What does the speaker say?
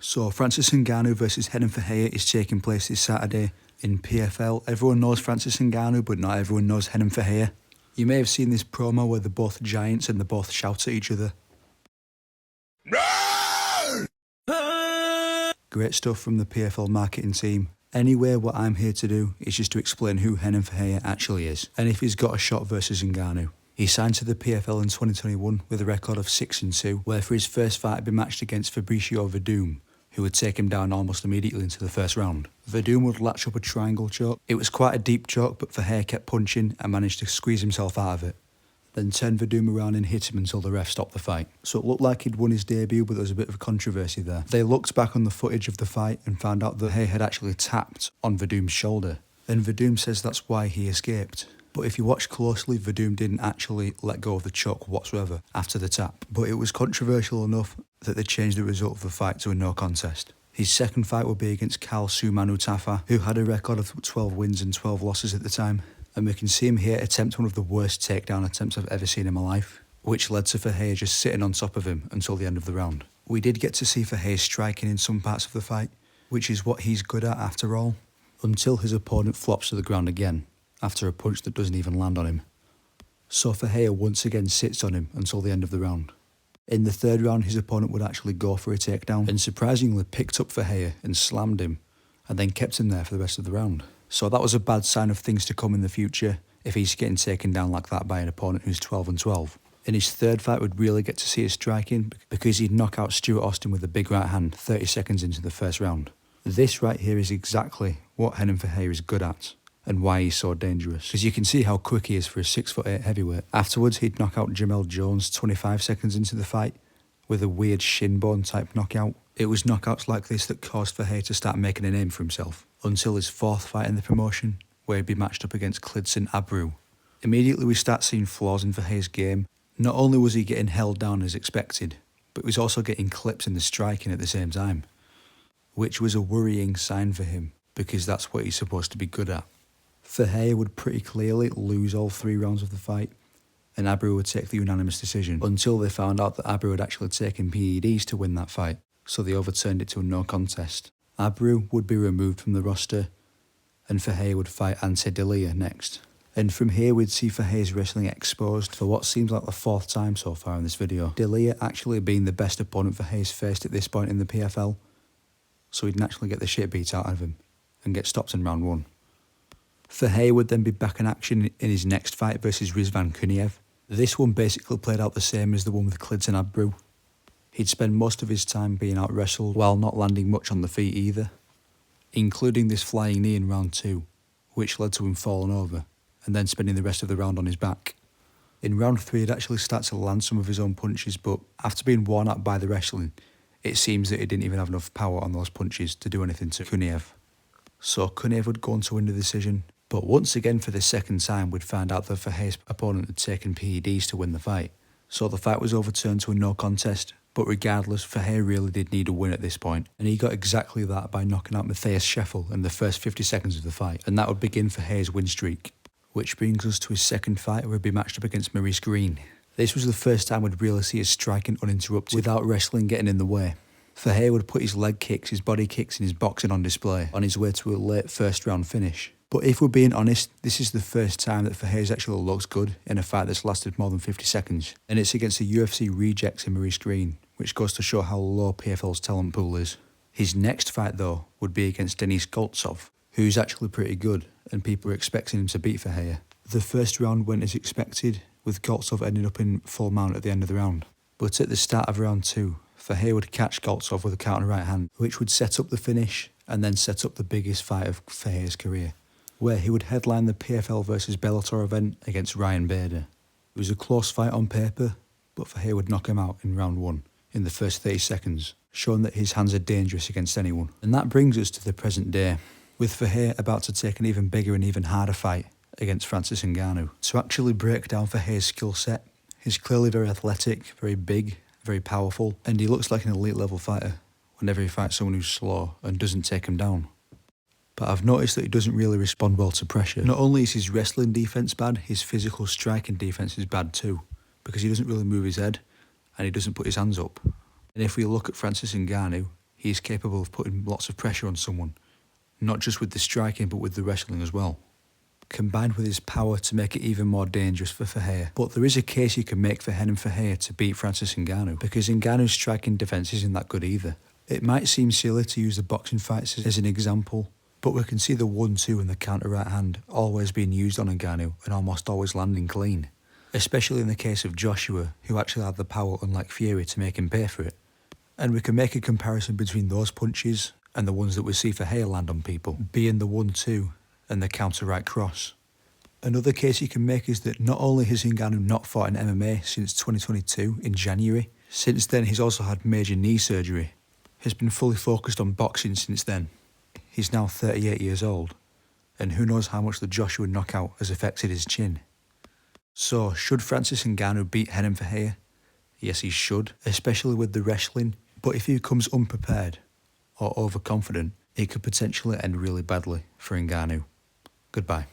So Francis Ngannou versus Renan Ferreira is taking place this Saturday in PFL. Everyone knows Francis Ngannou, but not everyone knows Renan Ferreira. You may have seen this promo where they're both giants and they both shout at each other. No! Great stuff from the PFL marketing team. Anyway, what I'm here to do is just to explain who Renan Ferreira actually is, and if he's got a shot versus Ngannou. He signed to the PFL in 2021 with a record of 6-2, where for his first fight he'd been matched against Fabricio Verdum, who would take him down almost immediately into the first round. Verdum would latch up a triangle choke. It was quite a deep choke, but Ferreira kept punching and managed to squeeze himself out of it. Then turned Verdum around and hit him until the ref stopped the fight. So it looked like he'd won his debut, but there was a bit of a controversy there. They looked back on the footage of the fight and found out that Ferreira had actually tapped on Verdum's shoulder. And Verdum says that's why he escaped. But if you watch closely, Verdum didn't actually let go of the choke whatsoever after the tap. But it was controversial enough that they changed the result of the fight to a no contest. His second fight would be against Kal Sumanu Tafa, who had a record of 12 wins and 12 losses at the time. And we can see him here attempt one of the worst takedown attempts I've ever seen in my life, which led to Ferreira just sitting on top of him until the end of the round. We did get to see Ferreira striking in some parts of the fight, which is what he's good at after all, until his opponent flops to the ground again, after a punch that doesn't even land on him. So Ferreira once again sits on him until the end of the round. In the third round, his opponent would actually go for a takedown and surprisingly picked up Ferreira and slammed him and then kept him there for the rest of the round. So that was a bad sign of things to come in the future if he's getting taken down like that by an opponent who's 12-12. In his third fight, we'd really get to see his striking because he'd knock out Stuart Austin with a big right hand 30 seconds into the first round. This right here is exactly what Renan Ferreira is good at and why he's so dangerous, because you can see how quick he is for a 6'8" heavyweight. Afterwards, he'd knock out Jamel Jones 25 seconds into the fight with a weird shin bone type knockout. It was knockouts like this that caused Ferreira to start making a name for himself, until his fourth fight in the promotion, where he'd be matched up against Klidson Abreu. Immediately we start seeing flaws in Ferreira's game. Not only was he getting held down as expected, but he was also getting clips in the striking at the same time, which was a worrying sign for him, because that's what he's supposed to be good at. Ferreira would pretty clearly lose all 3 rounds of the fight, and Abreu would take the unanimous decision, until they found out that Abreu had actually taken PEDs to win that fight, so they overturned it to a no contest. Abreu would be removed from the roster, and Ferreira would fight Ante Delia next. And from here we'd see Ferreira's wrestling exposed for what seems like the 4th time so far in this video. Delia actually being the best opponent Ferreira's faced at this point in the PFL, so he'd naturally get the shit beat out of him and get stopped in round 1. Ferreira would then be back in action in his next fight versus Rizvan Kuniev. This one basically played out the same as the one with Klidson Abreu. He'd spend most of his time being out-wrestled while not landing much on the feet either, including this flying knee in round 2, which led to him falling over and then spending the rest of the round on his back. In round 3, he'd actually start to land some of his own punches, but after being worn out by the wrestling, it seems that he didn't even have enough power on those punches to do anything to Kuniev. So Kuniev would go on to win the decision, but once again for the second time we'd find out that Ferreira's opponent had taken PEDs to win the fight. So the fight was overturned to a no contest, but regardless, Ferreira really did need a win at this point, and he got exactly that by knocking out Matthias Scheffel in the first 50 seconds of the fight, and that would begin Ferreira's win streak. Which brings us to his second fight, where he'd be matched up against Maurice Green. This was the first time we'd really see his striking uninterrupted without wrestling getting in the way. Ferreira would put his leg kicks, his body kicks and his boxing on display on his way to a late first round finish. But if we're being honest, this is the first time that Ferreira's actually looks good in a fight that's lasted more than 50 seconds. And it's against the UFC rejects in Maurice Green, which goes to show how low PFL's talent pool is. His next fight though would be against Denis Goltsov, who's actually pretty good, and people are expecting him to beat Ferreira. The first round went as expected, with Goltsov ending up in full mount at the end of the round. But at the start of round 2, Ferreira would catch Goltsov with a counter right hand, which would set up the finish and then set up the biggest fight of Ferreira's career, where he would headline the PFL versus Bellator event against Ryan Bader. It was a close fight on paper, but Ferreira would knock him out in round 1 in the first 30 seconds, showing that his hands are dangerous against anyone. And that brings us to the present day, with Ferreira about to take an even bigger and even harder fight against Francis Ngannou. To actually break down Ferreira's skill set, he's clearly very athletic, very big, very powerful, and he looks like an elite level fighter whenever he fights someone who's slow and doesn't take him down. But I've noticed that he doesn't really respond well to pressure. Not only is his wrestling defence bad, his physical striking defence is bad too, because he doesn't really move his head and he doesn't put his hands up. And if we look at Francis Ngannou, he is capable of putting lots of pressure on someone, not just with the striking but with the wrestling as well, combined with his power to make it even more dangerous for Ferreira. But there is a case you can make for Renan Ferreira to beat Francis Ngannou, because Ngannou's striking defence isn't that good either. It might seem silly to use the boxing fights as an example, but we can see the 1-2 and the counter right hand always being used on Ngannou and almost always landing clean, especially in the case of Joshua, who actually had the power, unlike Fury, to make him pay for it. And we can make a comparison between those punches and the ones that we see Ferreira land on people, being the 1-2 and the counter right cross. Another case you can make is that not only has Ngannou not fought in MMA since 2022 in January, since then he's also had major knee surgery, has been fully focused on boxing since then. He's now 38 years old, and who knows how much the Joshua knockout has affected his chin. So, should Francis Ngannou beat Renan Ferreira? Yes, he should, especially with the wrestling, but if he comes unprepared or overconfident, it could potentially end really badly for Ngannou. Goodbye.